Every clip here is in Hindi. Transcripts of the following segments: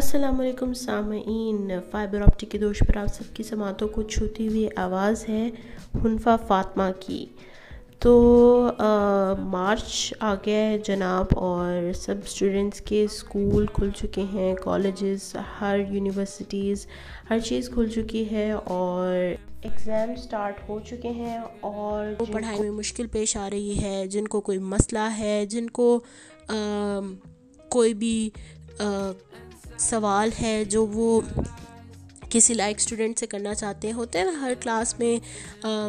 अस्सलामुअलैकुम सामईन, फ़ाइबर ऑप्टिक के दोष पर आप सबकी समातों को छूती हुई आवाज़ है हुनफा फ़ातिमा की। तो मार्च आ गया है जनाब, और सब स्टूडेंट्स के स्कूल खुल चुके हैं, कॉलेजेस, हर यूनिवर्सिटीज़, हर चीज़ खुल चुकी है और एग्ज़ाम स्टार्ट हो चुके हैं। और वो पढ़ाई में मुश्किल पेश आ रही है, जिनको कोई मसला है, जिनको कोई भी सवाल है जो वो किसी लाइक स्टूडेंट से करना चाहते हैं। होते हैं ना हर क्लास में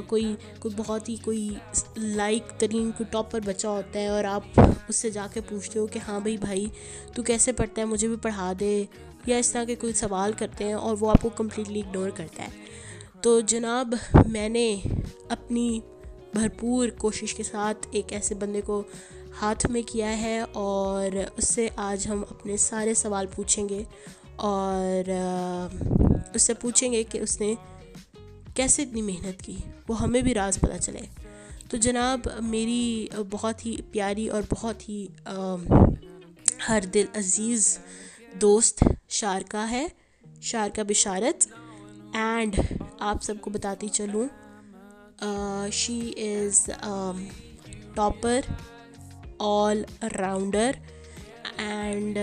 कोई बहुत ही कोई लाइक तरीन कोई टॉपर बच्चा होता है, और आप उससे जाके पूछते हो कि हाँ भाई तू कैसे पढ़ता है, मुझे भी पढ़ा दे, या इस तरह के कोई सवाल करते हैं और वो आपको कम्प्लीटली इग्नोर करता है। तो जनाब, मैंने अपनी भरपूर कोशिश के साथ एक ऐसे बंदे को हाथ में किया है, और उससे आज हम अपने सारे सवाल पूछेंगे और उससे पूछेंगे कि उसने कैसे इतनी मेहनत की, वो हमें भी राज पता चले। तो जनाब, मेरी बहुत ही प्यारी और बहुत ही हर दिल अज़ीज़ दोस्त शारका है, शारका बिशारत। एंड आप सबको बताती चलूँ, she is topper, all rounder, and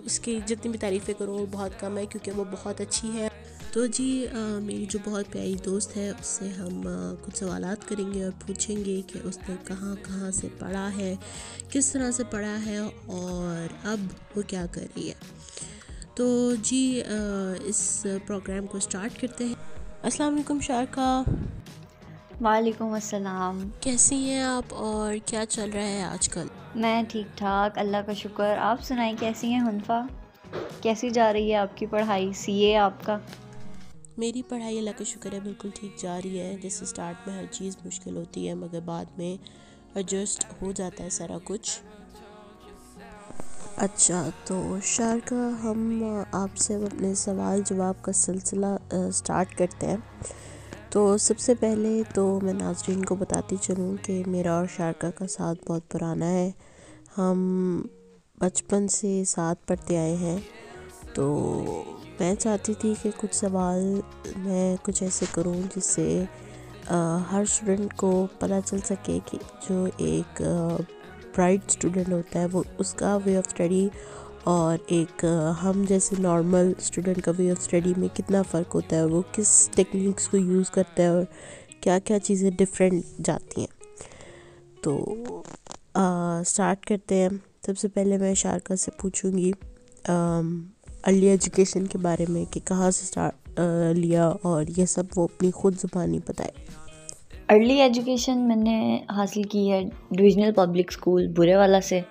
उसकी जितनी भी तारीफ़ें करूँ वो बहुत कम है, क्योंकि वो बहुत अच्छी है। तो जी, मेरी जो बहुत प्यारी दोस्त है उससे हम कुछ सवालात करेंगे और पूछेंगे कि उसने कहाँ कहाँ से पढ़ा है, किस तरह से पढ़ा है, और अब वो क्या कर रही है। तो जी, इस प्रोग्राम को स्टार्ट करते हैं। अस्सलाम वालेकुम शारका, वालेकुम अस्सलाम। कैसी हैं आप और क्या चल रहा है आजकल? मैं ठीक ठाक, अल्लाह का शुक्र। आप सुनाई, कैसी हैं हुनफा? कैसी जा रही है आपकी पढ़ाई, सीए आपका? मेरी पढ़ाई अल्लाह का शुक्र है बिल्कुल ठीक जा रही है। जैसे स्टार्ट में हर चीज़ मुश्किल होती है, मगर बाद में एडजस्ट हो जाता है सारा कुछ। अच्छा, तो शारका, हम आपसे अब अपने सवाल जवाब का सिलसिला स्टार्ट करते हैं। तो सबसे पहले तो मैं नाज़रीन को बताती चलूँ कि मेरा और शारका का साथ बहुत पुराना है। हम बचपन से साथ पढ़ते आए हैं। तो मैं चाहती थी कि कुछ सवाल मैं कुछ ऐसे करूं जिससे हर स्टूडेंट को पता चल सके कि जो एक ब्राइट स्टूडेंट होता है वो उसका वे ऑफ स्टडी और एक हम जैसे नॉर्मल स्टूडेंट का वे ऑफ स्टडी में कितना फ़र्क होता है, वो किस टेक्निक्स को यूज़ करता है और क्या क्या चीज़ें डिफरेंट जाती हैं। तो स्टार्ट करते हैं। सबसे पहले मैं शारका से पूछूंगी अर्ली एजुकेशन के बारे में कि कहाँ से स्टार्ट लिया, और ये सब वो अपनी ख़ुद ज़ुबानी बताए। अर्ली एजुकेशन मैंने हासिल की है डिविजनल पब्लिक स्कूल बुरेवाला से।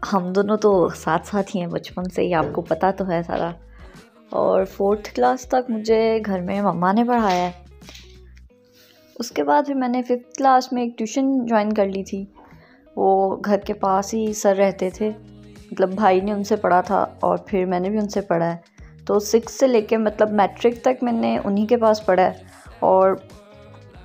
हम दोनों तो साथ साथ ही हैं बचपन से ही, आपको पता तो है सारा। और 4th क्लास तक मुझे घर में मम्मा ने पढ़ाया है। उसके बाद फिर मैंने 5th क्लास में एक ट्यूशन ज्वाइन कर ली थी। वो घर के पास ही सर रहते थे, मतलब भाई ने उनसे पढ़ा था और फिर मैंने भी उनसे पढ़ा है। तो 6 से लेके मतलब मैट्रिक तक मैंने उन्हीं के पास पढ़ा है, और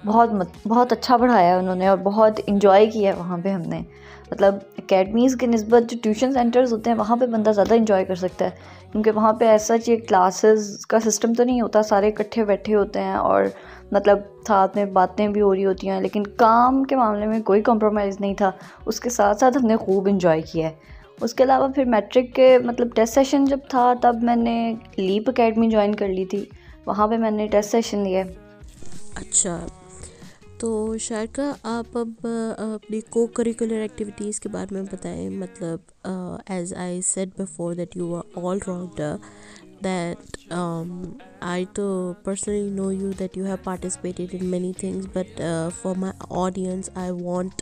बहुत अच्छा पढ़ाया है उन्होंने, और बहुत इन्जॉय किया है वहाँ पे हमने। मतलब एकेडमीज़ के निस्बत जो ट्यूशन सेंटर्स होते हैं वहाँ पे बंदा ज़्यादा इन्जॉय कर सकता है, क्योंकि वहाँ पे ऐसा ये क्लासेस का सिस्टम तो नहीं होता, सारे इकट्ठे बैठे होते हैं और मतलब साथ में बातें भी हो रही होती हैं, लेकिन काम के मामले में कोई कॉम्प्रोमाइज़ नहीं था। उसके साथ साथ हमने खूब इन्जॉय किया है। उसके अलावा फिर मैट्रिक के मतलब टेस्ट सेशन जब था तब मैंने लीप अकेडमी ज्वाइन कर ली थी, वहाँ पे मैंने टेस्ट सेशन लिया। अच्छा, तो शारका, आप अब अपनी को करिकुलर एक्टिविटीज़ के बारे में बताएं। मतलब as I said before that you are all rounder, that I too personally know you that you have participated in many things, but for my audience I want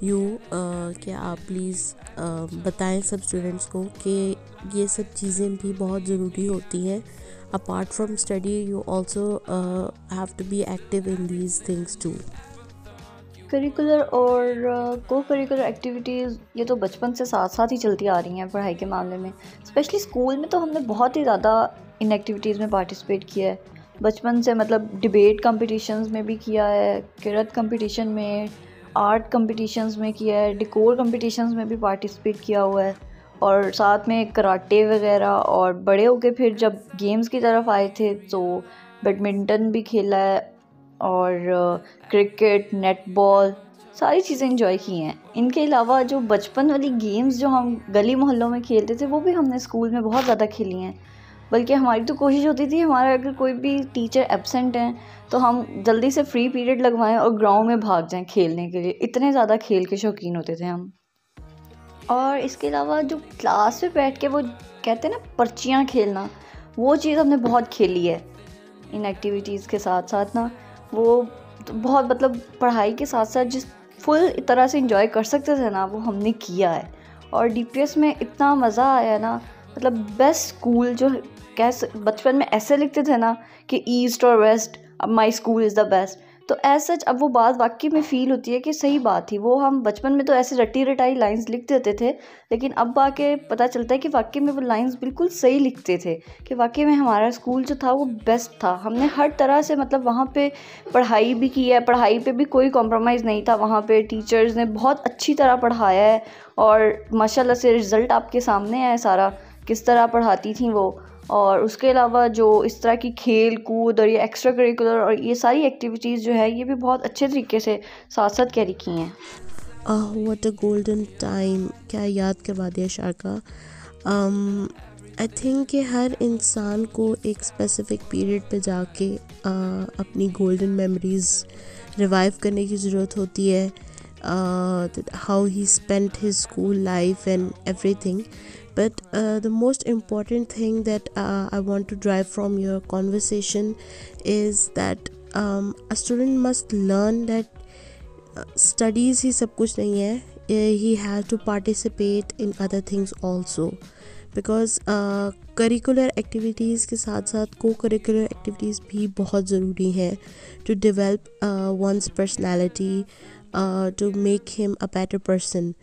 you कि आप प्लीज़ बताएं सब स्टूडेंट्स को कि ये सब चीज़ें भी बहुत ज़रूरी होती हैं। apart from study you also have to be active in these things too. Curricular और को करिकुलर एक्टिविटीज़ ये तो बचपन से साथ साथ ही चलती आ रही हैं पढ़ाई के मामले में। स्पेशली स्कूल में तो हमने बहुत ही ज़्यादा इन एक्टिविटीज़ में पार्टिसिपेट किया है बचपन से। मतलब डिबेट कंपटीशंस में भी किया है, किरत कंपटीशन में, आर्ट कंपटीशंस में किया है, डेकोर कंपटीशंस में भी पार्टिसिपेट किया हुआ है। और साथ में कराटे वगैरह, और बड़े होके फिर जब गेम्स की तरफ आए थे तो बैडमिंटन भी खेला है, और क्रिकेट, नेटबॉल, सारी चीज़ें एंजॉय की हैं। इनके अलावा जो बचपन वाली गेम्स जो हम गली मोहल्लों में खेलते थे वो भी हमने स्कूल में बहुत ज़्यादा खेली हैं। बल्कि हमारी तो कोशिश होती थी, हमारा अगर कोई भी टीचर एब्सेंट हैं तो हम जल्दी से फ्री पीरियड लगवाएं और ग्राउंड में भाग जाएं खेलने के लिए। इतने ज़्यादा खेल के शौकीन होते थे हम। और इसके अलावा जो क्लास में बैठ के वो कहते हैं ना पर्चियाँ खेलना, वो चीज़ हमने बहुत खेली है। इन एक्टिविटीज़ के साथ साथ ना वो तो बहुत मतलब पढ़ाई के साथ साथ जिस फुल तरह से इंजॉय कर सकते थे ना, वो हमने किया है। और डीपीएस में इतना मज़ा आया ना, मतलब बेस्ट स्कूल जो बचपन में ऐसे लिखते थे ना कि ईस्ट और वेस्ट, अब my school is the best. तो एज सच अब वो बात वाकई में फ़ील होती है कि सही बात थी। वो हम बचपन में तो ऐसे रटी रटाई लाइंस लिख देते थे, लेकिन अब आके पता चलता है कि वाकई में वो लाइंस बिल्कुल सही लिखते थे, कि वाकई में हमारा स्कूल जो था वो बेस्ट था। हमने हर तरह से मतलब वहाँ पे पढ़ाई भी की है, पढ़ाई पे भी कोई कॉम्प्रोमाइज़ नहीं था। वहाँ पे टीचर्स ने बहुत अच्छी तरह पढ़ाया है, और माशाल्लाह से रिज़ल्ट आपके सामने है सारा, किस तरह पढ़ाती थी वो। और उसके अलावा जो इस तरह की खेल कूद और ये एक्स्ट्रा करिकुलर और ये सारी एक्टिविटीज़ जो है, ये भी बहुत अच्छे तरीके से साथ साथ कैरी की हैं। व्हाट अ गोल्डन टाइम, क्या याद करवा दिया शारका। आई थिंक कि हर इंसान को एक स्पेसिफिक पीरियड पे जाके अपनी गोल्डन मेमोरीज़ रिवाइव करने की ज़रूरत होती है, how he spent his school life and everything. But the most important thing that I want to drive from your conversation is that a student must learn that studies ही सब कुछ नहीं है. He has to participate in other things also, because curricular activities के साथ साथ को करिकुलर एक्टिविटीज़ भी बहुत ज़रूरी हैं to develop one's personality, to make him a better person.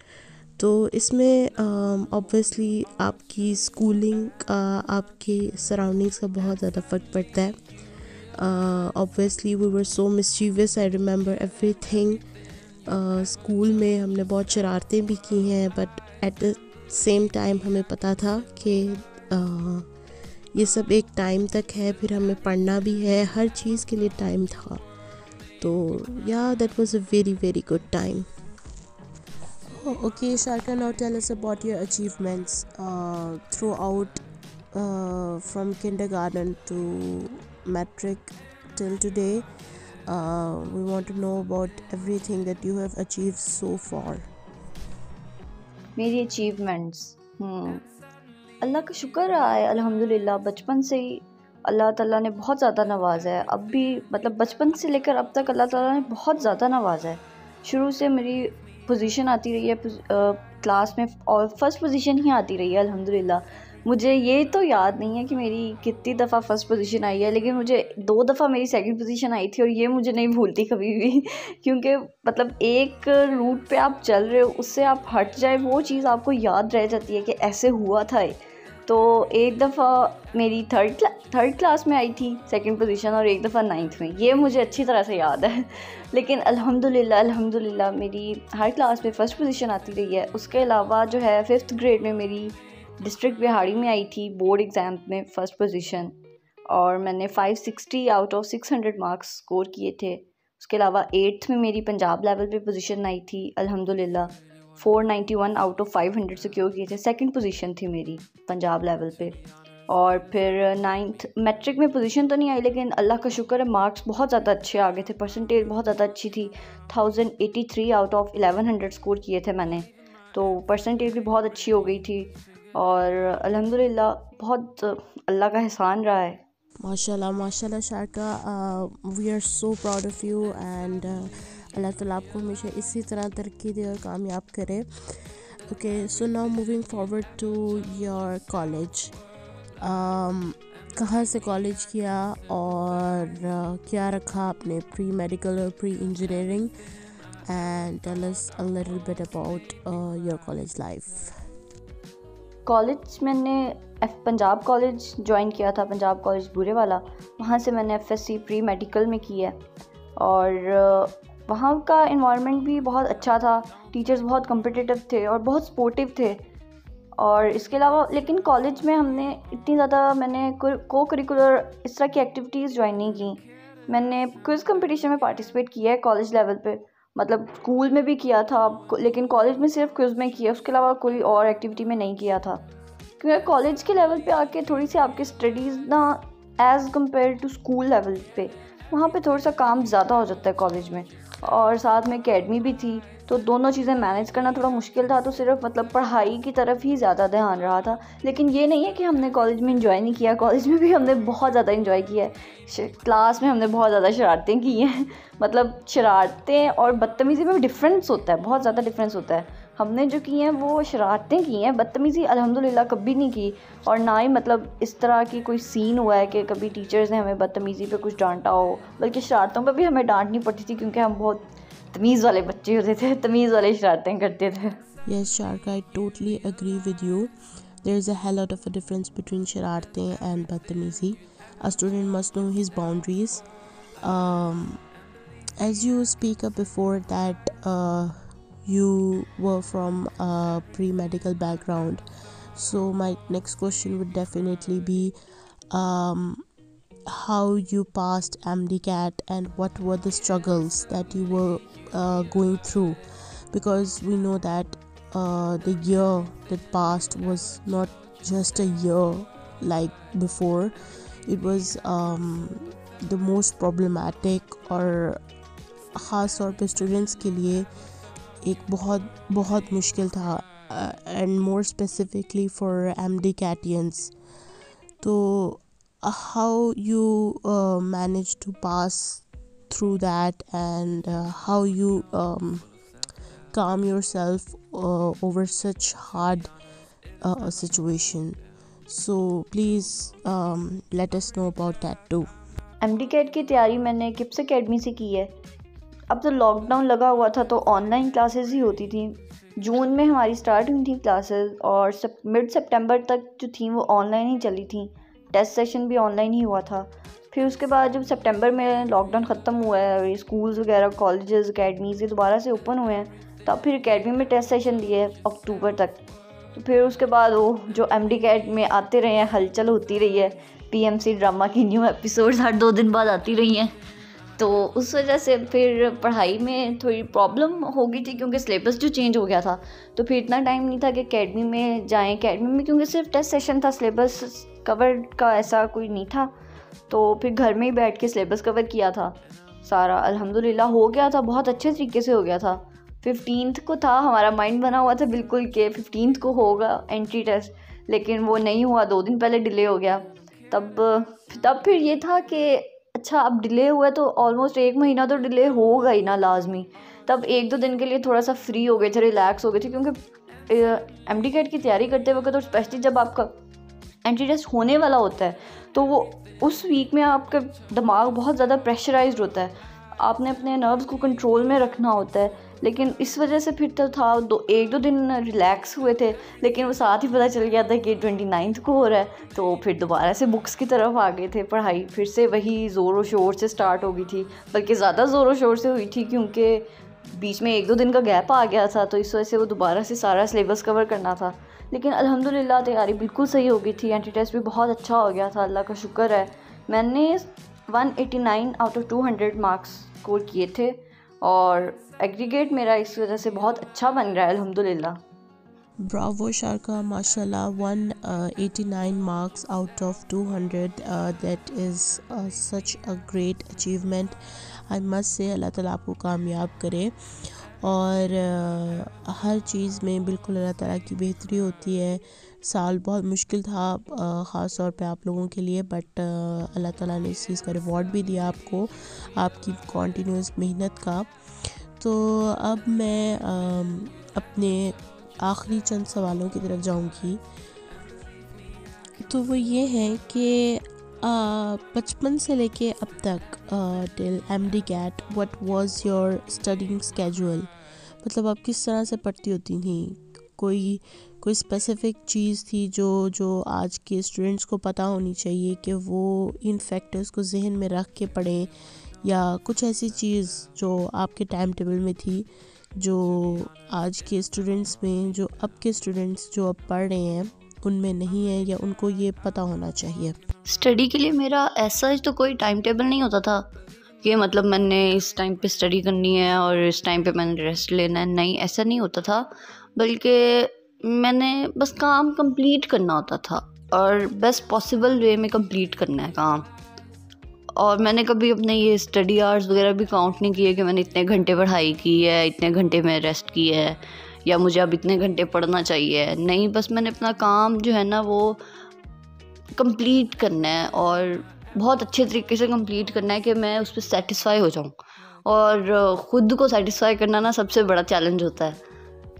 तो इसमें ऑब्वियसली आपकी स्कूलिंग का, आपके सराउंडिंग्स का बहुत ज़्यादा फ़र्क पड़ता है. Obviously we were so mischievous, I remember everything. School में हमने बहुत शरारतें भी की हैं, but at the same time हमें पता था कि ये सब एक टाइम तक है, फिर हमें पढ़ना भी है, हर चीज़ के लिए टाइम था. तो या that was a very very good time. Okay, Sharka, now tell us about your achievements throughout from kindergarten to matric till today. We want to know about everything that you have achieved so far. मेरी अचीवमेंट्स, अल्लाह का शुक्र रहा है अल्हम्दुलिल्लाह। बचपन से ही अल्लाह ताला ने बहुत ज़्यादा नवाजा है. अब भी मतलब बचपन से लेकर अब तक अल्लाह ताला ने बहुत ज़्यादा नवाजा है. शुरू से मेरी पोजीशन आती रही है क्लास में, और फर्स्ट पोजीशन ही आती रही है अल्हम्दुलिल्लाह. मुझे ये तो याद नहीं है कि मेरी कितनी दफ़ा फ़र्स्ट पोजीशन आई है, लेकिन मुझे 2 दफ़ा मेरी सेकंड पोजीशन आई थी, और ये मुझे नहीं भूलती कभी भी. क्योंकि मतलब एक रूट पे आप चल रहे हो, उससे आप हट जाए, वो चीज़ आपको याद रह जाती है कि ऐसे हुआ था. तो एक दफ़ा मेरी थर्ड क्लास में आई थी सेकंड पोजीशन, और एक दफ़ा 9th में. ये मुझे अच्छी तरह से याद है. लेकिन अल्हम्दुलिल्लाह मेरी हर क्लास में फ़र्स्ट पोजीशन आती रही है. उसके अलावा जो है 5th ग्रेड में मेरी डिस्ट्रिक्ट बिहाड़ी में आई थी बोर्ड एग्ज़ाम में फ़र्स्ट पोजीशन, और मैंने 560 आउट ऑफ 600 मार्क्स स्कोर किए थे. उसके अलावा 8th में मेरी पंजाब लेवल पे पोजीशन आई थी अल्हम्दुलिल्लाह. 491 आउट ऑफ 500 सिक्योर किए थे. सेकंड पोजीशन थी मेरी पंजाब लेवल पे. और फिर 9th मैट्रिक में पोजीशन तो नहीं आई, लेकिन अल्लाह का शुक्र है मार्क्स बहुत ज़्यादा अच्छे आ गए थे. परसेंटेज बहुत ज़्यादा अच्छी थी. 1083 आउट ऑफ 1100 स्कोर किए थे मैंने. तो परसेंटेज भी बहुत अच्छी हो गई थी, और अल्हम्दुलिल्लाह बहुत अल्लाह का एहसान रहा है. माशाल्लाह शारका, we are so proud of you, and अल्लाह ताला आपको हमेशा इसी तरह तरक्की दे और कामयाब करे. Okay, so now moving forward to your college. कहाँ से कॉलेज किया, और क्या रखा आपने प्री मेडिकल और pre engineering, and tell us a little bit about your college life. College मैंने पंजाब कॉलेज ज्वाइन किया था, पंजाब कॉलेज बुरे वाला. वहाँ से मैंने FSC प्री मेडिकल में की है, और वहाँ का इन्वायरमेंट भी बहुत अच्छा था. टीचर्स बहुत कम्पिटिटिव थे और बहुत सपोर्टिव थे, और इसके अलावा लेकिन कॉलेज में हमने इतनी ज़्यादा मैंने को करिकुलर इस तरह की एक्टिविटीज़ ज्वाइन नहीं की। मैंने क्विज़ कंपटीशन में पार्टिसिपेट किया है कॉलेज लेवल पे, मतलब स्कूल में भी किया था लेकिन कॉलेज में सिर्फ क्विज़ में किया, उसके अलावा कोई और एक्टिविटी में नहीं किया था। क्योंकि कॉलेज के लेवल पे आके थोड़ी सी आपकी स्टडीज़ ना as compared to school level पे वहाँ पे थोड़ा सा काम ज़्यादा हो जाता है कॉलेज में, और साथ में एकेडमी भी थी तो दोनों चीज़ें मैनेज करना थोड़ा मुश्किल था। तो सिर्फ मतलब पढ़ाई की तरफ ही ज़्यादा ध्यान रहा था। लेकिन ये नहीं है कि हमने कॉलेज में इंजॉय नहीं किया, कॉलेज में भी हमने बहुत ज़्यादा इंजॉय किया है। क्लास में हमने बहुत ज़्यादा शरारतें की हैं मतलब शरारतें और बदतमीज़ी में डिफरेंस होता है, बहुत ज़्यादा डिफरेंस होता है। हमने जो की हैं वो शरारतें की हैं, बदतमीज़ी अल्हम्दुलिल्लाह कभी नहीं की। और ना ही मतलब इस तरह की कोई सीन हुआ है कि कभी टीचर्स ने हमें बदतमीज़ी पे कुछ डांटा हो, बल्कि शरारतों पे भी हमें डांटनी पड़ती थी क्योंकि हम बहुत तमीज़ वाले बच्चे होते थे, तमीज़ वाले शरारतें करते थे। Yes, Sharka, I totally agree with you. There is a hell lot of a difference between shararte and badtamizi. A student must know his boundaries. As you speak up before that you were from a pre-medical background, so my next question would definitely be how you passed MDCAT and what were the struggles that you were going through, because we know that the year that passed was not just a year like before. It was the most problematic और ख़ास तौर पे स्टूडेंट्स के लिए एक बहुत मुश्किल था, and more specifically for MDCATians. तो how you managed to pass through that, and how you calm yourself over such hard situation. So please let us know about that too. MDCAT की तैयारी मैंने किप्स एकेडमी से की है। अब तो लॉकडाउन लगा हुआ था तो ऑनलाइन क्लासेस ही होती थी। जून में हमारी स्टार्ट हुई थी क्लासेस और मिड सितंबर तक जो थी वो ऑनलाइन ही चली थी। टेस्ट सेशन भी ऑनलाइन ही हुआ था। फिर उसके बाद जब सितंबर में लॉकडाउन ख़त्म हुआ है और स्कूल्स वगैरह कॉलेजेस एकेडमीज़ ये दोबारा से ओपन हुए हैं, तब फिर एकेडमी में टेस्ट सेशन दिए अक्टूबर तक। तो फिर उसके बाद वो जो MDCAT में आते रहे हैं, हलचल होती रही है, PMC ड्रामा की न्यू एपिसोड्स हर 2 दिन बाद आती रही हैं, तो उस वजह से फिर पढ़ाई में थोड़ी प्रॉब्लम हो गई थी क्योंकि सिलेबस जो चेंज हो गया था। तो फिर इतना टाइम नहीं था कि एकेडमी में जाएं। एकेडमी में क्योंकि सिर्फ टेस्ट सेशन था, सिलेबस कवर का ऐसा कोई नहीं था, तो फिर घर में ही बैठ के सिलेबस कवर किया था सारा। अल्हम्दुलिल्लाह हो गया था, बहुत अच्छे तरीके से हो गया था। 15th को था, हमारा माइंड बना हुआ था बिल्कुल कि 15th को होगा एंट्री टेस्ट, लेकिन वो नहीं हुआ, 2 दिन पहले डिले हो गया। तब फिर ये था कि अच्छा अब डिले हुआ है तो ऑलमोस्ट 1 महीना तो डिले होगा ही ना लाजमी। तब 1-2 दिन के लिए थोड़ा सा फ्री हो गए थे, रिलैक्स हो गए थे, क्योंकि MDCAT की तैयारी करते वक्त और स्पेशली जब आपका एंट्री टेस्ट होने वाला होता है तो वो उस वीक में आपका दिमाग बहुत ज़्यादा प्रेशराइज्ड होता है, आपने अपने नर्व्स को कंट्रोल में रखना होता है। लेकिन इस वजह से फिर तो था 1-2 दिन रिलैक्स हुए थे, लेकिन वो साथ ही पता चल गया था कि 29th को हो रहा है, तो फिर दोबारा से बुक्स की तरफ आ गए थे। पढ़ाई फिर से वही ज़ोरों शोर से स्टार्ट हो गई थी, बल्कि ज़्यादा ज़ोरों शोर से हुई थी क्योंकि बीच में 1-2 दिन का गैप आ गया था, तो इस वजह से वो दोबारा से सारा सिलेबस कवर करना था। लेकिन अल्हम्दुलिल्लाह तैयारी बिल्कुल सही हो गई थी, एंट्री टेस्ट भी बहुत अच्छा हो गया था, अल्लाह का शुक्र है। मैंने 189 आउट ऑफ 200 मार्क्स स्कोर किए थे और एग्रीगेट मेरा इस वजह से बहुत अच्छा बन रहा है अल्हम्दुलिल्लाह। Bravo Sharka, mashallah, 189 marks out of 200. That is such a great achievement. I must say अल्लाह ताला आपको कामयाब करे, और हर चीज़ में बिल्कुल अल्लाह ताला की बेहतरी होती है। साल बहुत मुश्किल था ख़ास तौर पे आप लोगों के लिए, बट अल्लाह ताला ने इस चीज़ का रिवॉर्ड भी दिया आपको, आपकी कॉन्टीन्यूस मेहनत का। तो अब मैं अपने आखिरी चंद सवालों की तरफ जाऊंगी। तो वो ये है कि बचपन से लेके अब तक till MDCAT what was your studying schedule, मतलब आप किस तरह से पढ़ती होती थी? कोई स्पेसिफ़िक चीज़ थी जो आज के स्टूडेंट्स को पता होनी चाहिए कि वो इन फैक्टर्स को जहन में रख के पढ़ें, या कुछ ऐसी चीज़ जो आपके टाइम टेबल में थी जो आज के स्टूडेंट्स में, जो अब के स्टूडेंट्स जो अब पढ़ रहे हैं उनमें नहीं है, या उनको ये पता होना चाहिए? स्टडी के लिए मेरा ऐसा तो कोई टाइम टेबल नहीं होता था कि मतलब मैंने इस टाइम पे स्टडी करनी है और इस टाइम पे मैंने रेस्ट लेना है। नहीं, ऐसा नहीं होता था, बल्कि मैंने बस काम कंप्लीट करना होता था और बेस्ट पॉसिबल वे में कंप्लीट करना है काम। और मैंने कभी अपने ये स्टडी आवर्स वगैरह भी काउंट नहीं किए कि मैंने इतने घंटे पढ़ाई की है, इतने घंटे में रेस्ट की है, या मुझे अब इतने घंटे पढ़ना चाहिए। नहीं, बस मैंने अपना काम जो है ना वो कंप्लीट करना है और बहुत अच्छे तरीके से कंप्लीट करना है कि मैं उस पर सेटिस्फाई हो जाऊँ। और ख़ुद को सेटिस्फाई करना ना सबसे बड़ा चैलेंज होता है।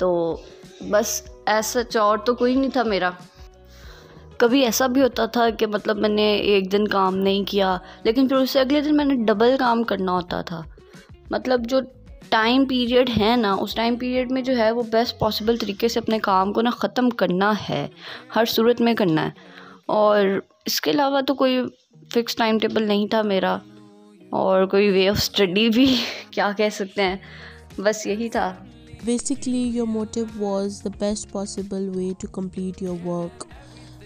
तो बस ऐसा और तो कोई नहीं था मेरा। कभी ऐसा भी होता था कि मतलब मैंने एक दिन काम नहीं किया, लेकिन फिर उससे अगले दिन मैंने डबल काम करना होता था। मतलब जो टाइम पीरियड है ना, उस टाइम पीरियड में जो है वो बेस्ट पॉसिबल तरीके से अपने काम को ना ख़त्म करना है, हर सूरत में करना है। और इसके अलावा तो कोई फ़िक्स टाइम टेबल नहीं था मेरा, और कोई वे ऑफ स्टडी भी क्या कह सकते हैं, बस यही था। Basically, your motive was the best possible way to complete your work.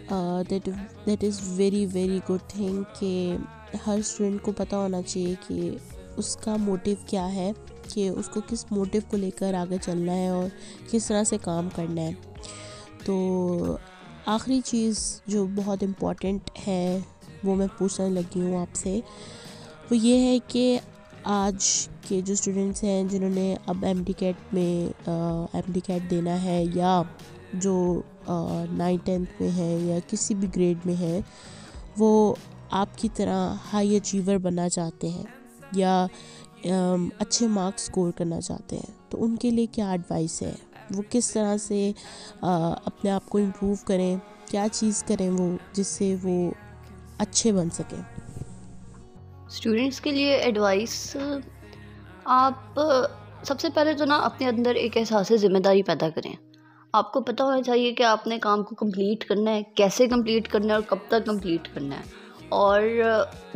That is very good thing कि हर स्टूडेंट को पता होना चाहिए कि उसका मोटिव क्या है, कि उसको किस मोटिव को लेकर आगे चलना है और किस तरह से काम करना है। तो आखिरी चीज़ जो बहुत इम्पॉर्टेंट है वो मैं पूछने लगी हूँ आपसे, वो ये है कि आज के जो स्टूडेंट्स हैं जिन्होंने अब MD-CAT में MD-CAT देना है, या जो 9th-10th में है या किसी भी ग्रेड में है, वो आपकी तरह हाई अचीवर बनना चाहते हैं या अच्छे मार्क्स स्कोर करना चाहते हैं, तो उनके लिए क्या एडवाइस है? वो किस तरह से अपने आप को इम्प्रूव करें, क्या चीज़ करें वो जिससे वो अच्छे बन सकें? स्टूडेंट्स के लिए एडवाइस, आप सबसे पहले तो ना अपने अंदर एक एहसास ज़िम्मेदारी पैदा करें। आपको पता होना चाहिए कि आपने काम को कंप्लीट करना है, कैसे कंप्लीट करना है और कब तक कंप्लीट करना है। और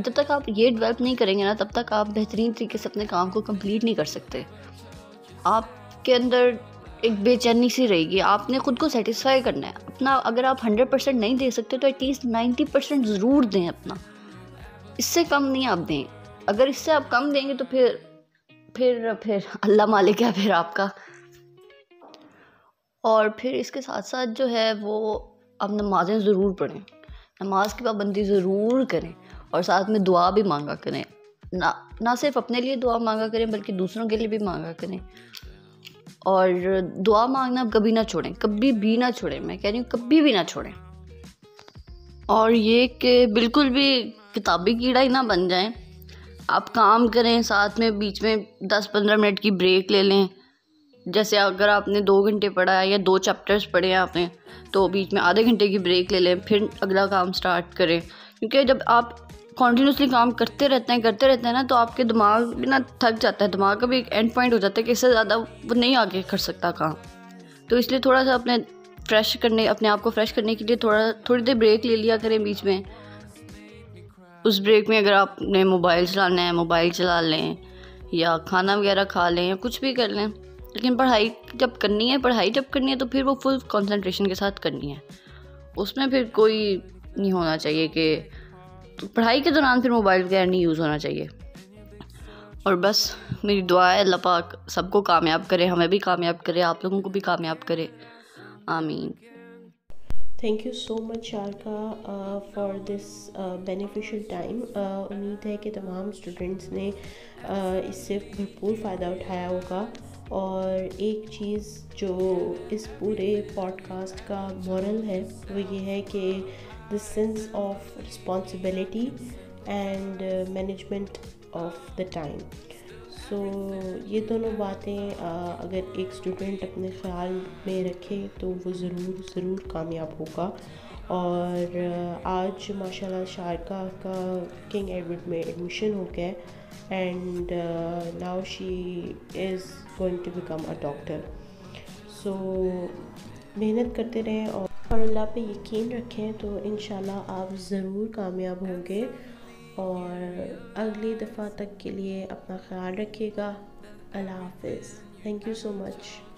जब तक आप ये डेवलप नहीं करेंगे ना, तब तक आप बेहतरीन तरीके से अपने काम को कंप्लीट नहीं कर सकते। आपके अंदर एक बेचैनी सी रहेगी। आपने ख़ुद को सेटिस्फाई करना है अपना। अगर आप 100% नहीं दे सकते तो एटलीस्ट 90% ज़रूर दें अपना, इससे कम नहीं आप दें। अगर इससे आप कम देंगे तो फिर अल्लाह मालिक है फिर आपका। और फिर इसके साथ साथ जो है वो आप नमाज़ें ज़रूर पढ़ें, नमाज की पाबंदी ज़रूर करें, और साथ में दुआ भी मांगा करें। ना सिर्फ अपने लिए दुआ मांगा करें बल्कि दूसरों के लिए भी मांगा करें। और दुआ मांगना कभी ना छोड़ें, कभी भी ना छोड़ें। मैं कह रही हूँ कभी भी ना छोड़ें। और ये कि बिल्कुल भी किताबी कीड़ा ही ना बन जाएं। आप काम करें, साथ में बीच में 10-15 मिनट की ब्रेक ले लें। जैसे अगर आपने 2 घंटे पढ़ा है या 2 चैप्टर्स पढ़े हैं आपने, तो बीच में आधे घंटे की ब्रेक ले लें, फिर अगला काम स्टार्ट करें। क्योंकि जब आप कॉन्टीन्यूसली काम करते रहते हैं ना, तो आपके दिमाग भी ना थक जाता है। दिमाग का भी एक एंड पॉइंट हो जाता है कि इससे ज़्यादा वो नहीं आगे कर सकता काम। तो इसलिए थोड़ा सा अपने आप को फ्रेश करने के लिए थोड़ी देर ब्रेक ले लिया करें बीच में। उस ब्रेक में अगर आपने मोबाइल चलाना है, मोबाइल चला लें, या खाना वगैरह खा लें, या कुछ भी कर लें। लेकिन पढ़ाई जब करनी है तो फिर वो फुल कंसंट्रेशन के साथ करनी है। उसमें फिर कोई नहीं होना चाहिए कि पढ़ाई के दौरान फिर मोबाइल वगैरह नहीं यूज़ होना चाहिए। और बस मेरी दुआ है अल्लाह पाक सबको कामयाब करे, हमें भी कामयाब करे, आप लोगों को भी कामयाब करे, आमीन। Thank you so much Sharka for this beneficial time. उम्मीद है कि तमाम स्टूडेंट्स ने इससे भरपूर फ़ायदा उठाया होगा। और एक चीज़ जो इस पूरे पॉडकास्ट का मॉरल है वो ये है कि the sense of responsibility and management of the time. So ये दोनों बातें अगर एक स्टूडेंट अपने ख़्याल में रखे तो वो ज़रूर कामयाब होगा। और आज माशाल्लाह शारका का किंग एडवर्ड में एडमिशन हो गया and now she is going to become a doctor. So मेहनत करते रहें और अल्लाह पे यकीन रखें तो इंशाल्लाह आप ज़रूर कामयाब होंगे। और अगली दफ़ा तक के लिए अपना ख्याल रखिएगा। अल्लाह हाफ़िज़। Thank you so much.